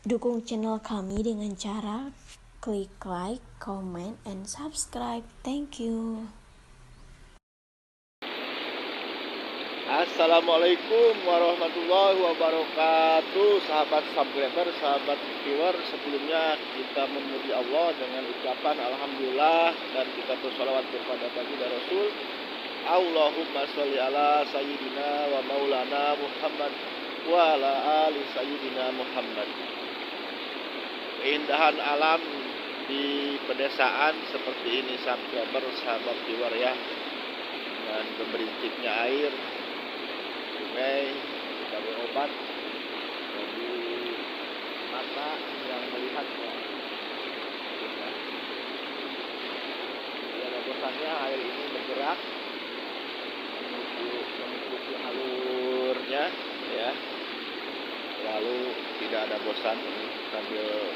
Dukung channel kami dengan cara klik like, comment, and subscribe. Thank you. Assalamualaikum warahmatullahi wabarakatuh. Sahabat subscriber, sahabat viewer, sebelumnya kita memuji Allah dengan ucapan Alhamdulillah, dan kita bersolawat kepada baginda Rasul. Allahumma sholli ala sayyidina wa maulana Muhammad wa ala ali sayyidina Muhammad. Keindahan alam di pedesaan seperti ini, subscriber, sahabat viewer ya, dan gemericiknya air sungai sebagai obat bagi mata yang melihatnya. Ada bosannya air ini bergerak mengikuti alurnya ya, lalu tidak ada bosan sambil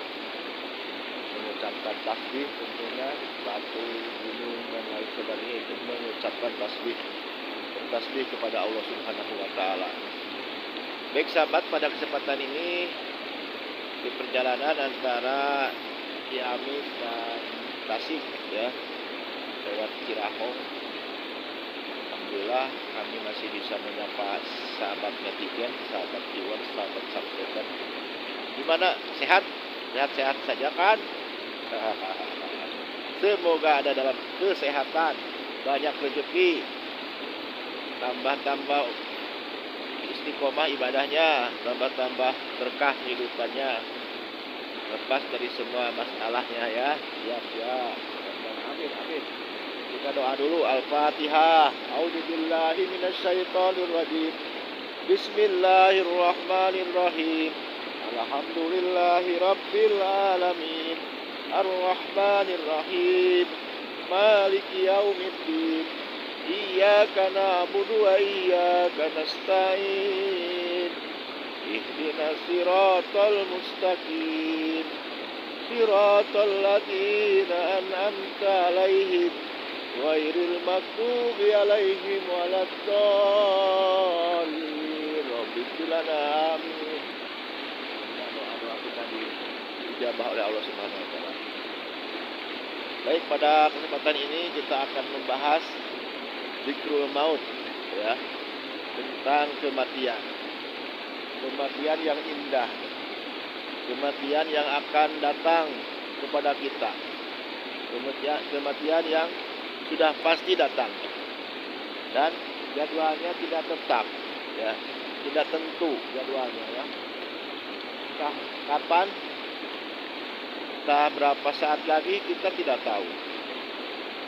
mengucapkan tasbih, tentunya batu, gunung dan lain sebagainya itu mengucapkan tasbih kepada Allah Subhanahu wa taala. Baik sahabat, pada kesempatan ini di perjalanan antara Ciamis dan Tasik ya, lewat Cirahong, alhamdulillah kami masih bisa menyapa sahabat netizen, sahabat viewer, sahabat subscriber. Gimana? Sehat saja kan? Semoga ada dalam kesehatan, banyak rezeki, tambah istiqomah ibadahnya, tambah berkah kehidupannya, lepas dari semua masalahnya ya. Siap. Amin. Kita doa dulu. Al-Fatihah. A'udzubillahi minasyaitonirrajim. Bismillahirrahmanirrahim. Alhamdulillahi rabbil alamin. Ar-Rahmanirrahim. Maliki yaumiddin. Iyyaka na'budu wa iyyaka nasta'in. Ihdinas siratal mustaqim. Siratal ladzina an'amta 'alaihim ghairil maghdubi 'alaihim waladdallin. Rabbighfir lana. Amin. Doa kita dijabah oleh Allah Subhanahu wa taala. Baik, pada kesempatan ini kita akan membahas zikrul maut ya, tentang kematian yang indah, kematian yang akan datang kepada kita, kematian yang sudah pasti datang dan jadwalnya tidak tetap ya, tidak tentu jadwalnya ya, entah kapan, entah berapa saat lagi, kita tidak tahu.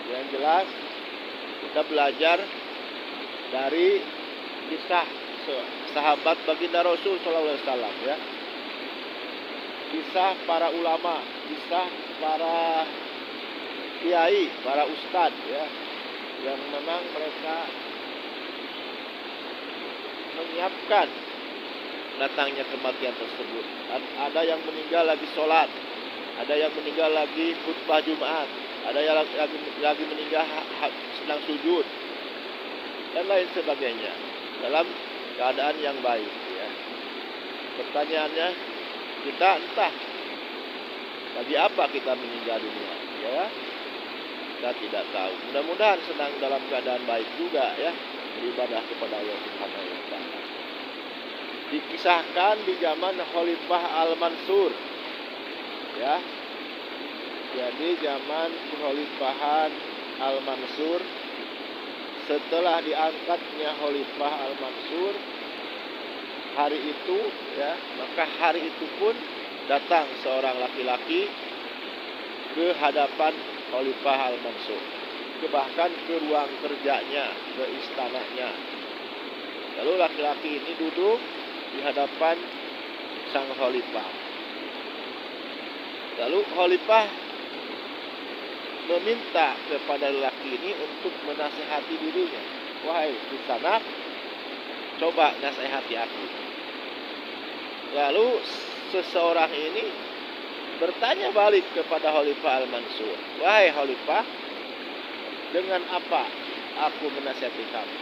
Yang jelas kita belajar dari kisah sahabat baginda Rasul SAW ya, kisah para ulama, kisah para kiai, para ustadz ya, yang memang mereka menyiapkan datangnya kematian tersebut. Ada yang meninggal lagi sholat, ada yang meninggal lagi khutbah Jumat, ada yang lagi meninggal sedang sujud dan lain sebagainya dalam keadaan yang baik ya. Pertanyaannya, kita entah bagi apa kita meninggal dunia ya, kita tidak tahu. Mudah-mudahan sedang dalam keadaan baik juga ya, beribadah kepada Allah Subhanahu wa taala. Dikisahkan di zaman Khalifah Al-Mansur ya. Jadi zaman Kekhalifahan Al-Mansur, setelah diangkatnya Khalifah Al-Mansur, hari itu ya, maka hari itu pun datang seorang laki-laki ke hadapan Khalifah Al-Mansur, bahkan ke ruang kerjanya, ke istananya. Lalu laki-laki ini duduk di hadapan sang Khalifah. Lalu Khalifah meminta kepada lelaki ini untuk menasihati dirinya. Wahai Kisanak, coba nasihati aku. Lalu seseorang ini bertanya balik kepada Khalifah Al-Mansur. Wahai Khalifah, dengan apa aku menasihati kamu?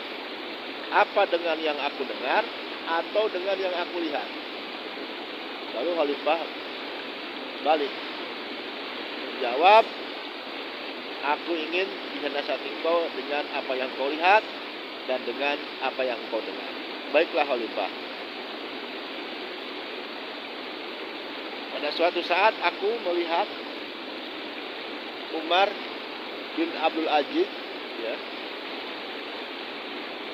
Apa dengan yang aku dengar atau dengan yang aku lihat? Lalu Khalifah balik menjawab, aku ingin dinasihati engkau dengan apa yang kau lihat dan dengan apa yang kau dengar. Baiklah khalifah. Pada suatu saat aku melihat Umar bin Abdul Aziz, ya.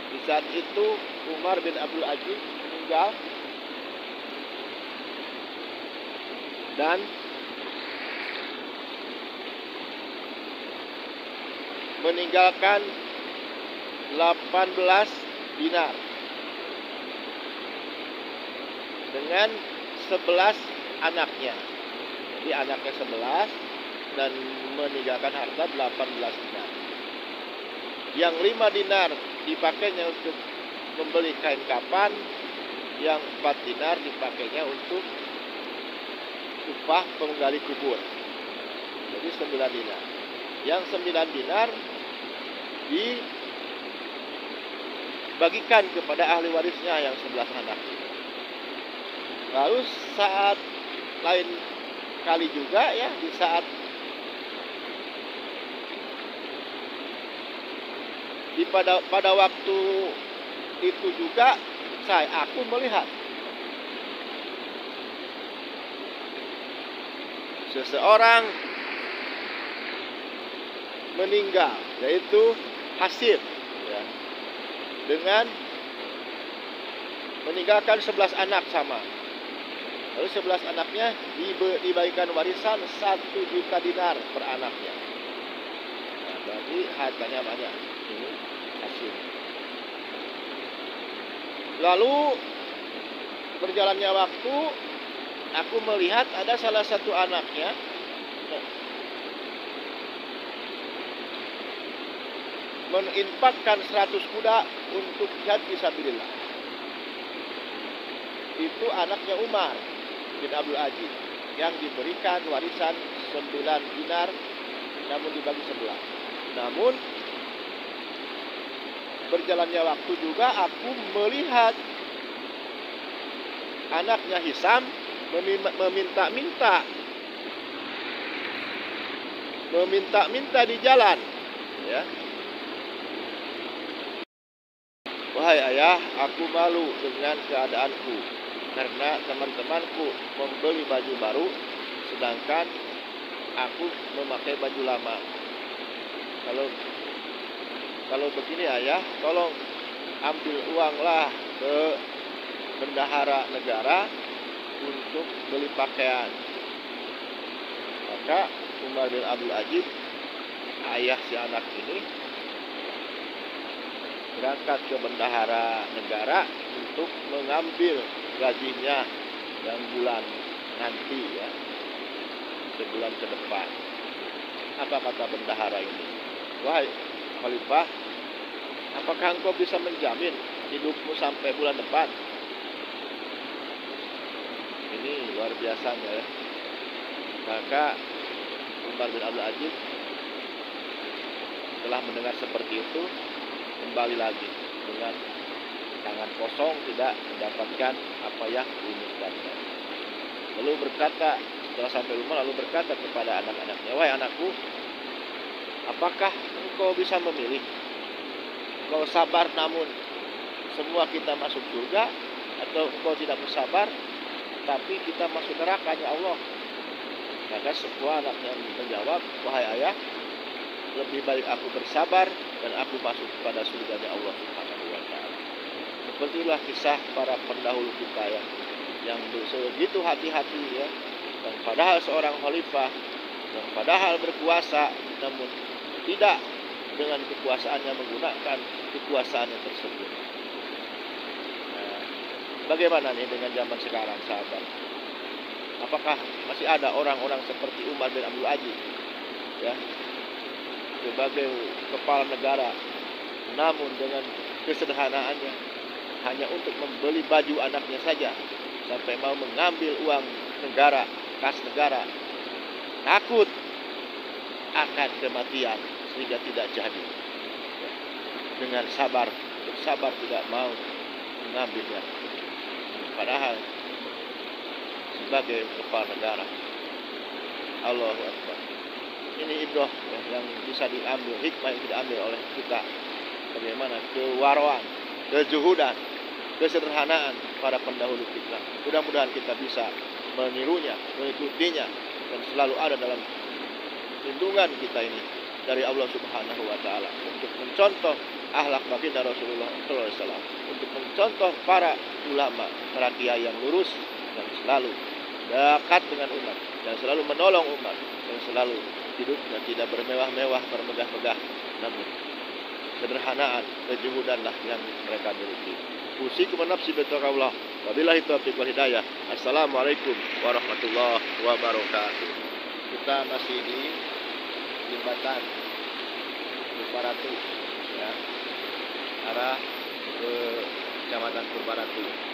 Di saat itu Umar bin Abdul Aziz meninggal dan meninggalkan 18 dinar dengan 11 anaknya. Jadi anaknya 11 dan meninggalkan harta 18 dinar. Yang 5 dinar dipakainya untuk membeli kain kapan, yang 4 dinar dipakainya untuk upah penggali kubur. Jadi 9 dinar. Yang 9 dinar dibagikan kepada ahli warisnya yang 11 anak. Lalu saat lain kali juga, ya, di saat pada waktu itu juga aku melihat seseorang meninggal, yaitu Hasib, ya, dengan meninggalkan 11 anak sama. Lalu 11 anaknya dibagikan warisan 1 juta dinar per anaknya. Nah, berarti hartanya banyak. Ini Hasib. Lalu berjalannya waktu, aku melihat ada salah satu anaknya meninfakkan 100 kuda untuk jihad fisabilillah. Itu anaknya Umar bin Abdul Aziz yang diberikan warisan 9 dinar namun dibagi 11. Namun berjalannya waktu juga aku melihat anaknya Hisam meminta-minta di jalan, ya. Wahai ayah, aku malu dengan keadaanku karena teman-temanku membeli baju baru sedangkan aku memakai baju lama. Kalau begini ayah, tolong ambil uanglah ke bendahara negara untuk beli pakaian. Maka Umar bin Abdul Aziz, ayah si anak ini, berangkat ke bendahara negara untuk mengambil gajinya yang bulan nanti, ya, sebulan ke depan. Apa kata bendahara ini? Wahai khalifah, apakah engkau bisa menjamin hidupmu sampai bulan depan? Ini luar biasanya, ya. Maka Umar bin Abdul Aziz setelah mendengar seperti itu kembali lagi dengan tangan kosong, tidak mendapatkan apa yang diinginkannya. Lalu berkata, setelah sampai rumah, lalu berkata kepada anak-anaknya, wahai anakku, apakah engkau bisa memilih? Engkau sabar namun semua kita masuk surga, atau engkau tidak bersabar tapi kita masuk neraka, ya Allah? Maka semua anaknya menjawab, wahai ayah, lebih baik aku bersabar dan aku masuk kepada surganya Allah Subhanahu wa ta'ala. Sepertilah kisah para pendahulu kita yang begitu hati-hati, ya. Dan padahal seorang khalifah, yang padahal berkuasa, namun tidak dengan kekuasaannya menggunakan kekuasaannya tersebut. Nah, bagaimana nih dengan zaman sekarang, sahabat? Apakah masih ada orang-orang seperti Umar bin Abdul Aziz, ya, sebagai kepala negara, namun dengan kesederhanaannya hanya untuk membeli baju anaknya saja, sampai mau mengambil uang negara, kas negara, takut akan kematian sehingga tidak jadi, ya, dengan bersabar tidak mau mengambilnya, padahal sebagai kepala negara. Allahu Akbar. Ini ibrah ya, yang bisa diambil, hikmah yang diambil oleh kita. Bagaimana kewaraan, kejuhudan, kesederhanaan para pendahulu kita. Mudah-mudahan kita bisa menirunya, mengikutinya, dan selalu ada dalam lindungan kita ini dari Allah Subhanahu wa taala untuk mencontoh akhlak baginda Rasulullah sallallahu alaihi wasallam, untuk mencontoh para ulama, para kiai yang lurus dan selalu dekat dengan umat dan selalu menolong umat dan selalu hidupnya tidak bermewah-mewah, bermegah-megah, namun sederhanaan, kejuhudanlah yang mereka miliki. Usikum nafsi bittaqwallah. Wabillahi taufiq wal hidayah. Assalamualaikum warahmatullahi wabarakatuh. Kita masih di jembatan Purbaratu ya, arah ke Kecamatan Purbaratu.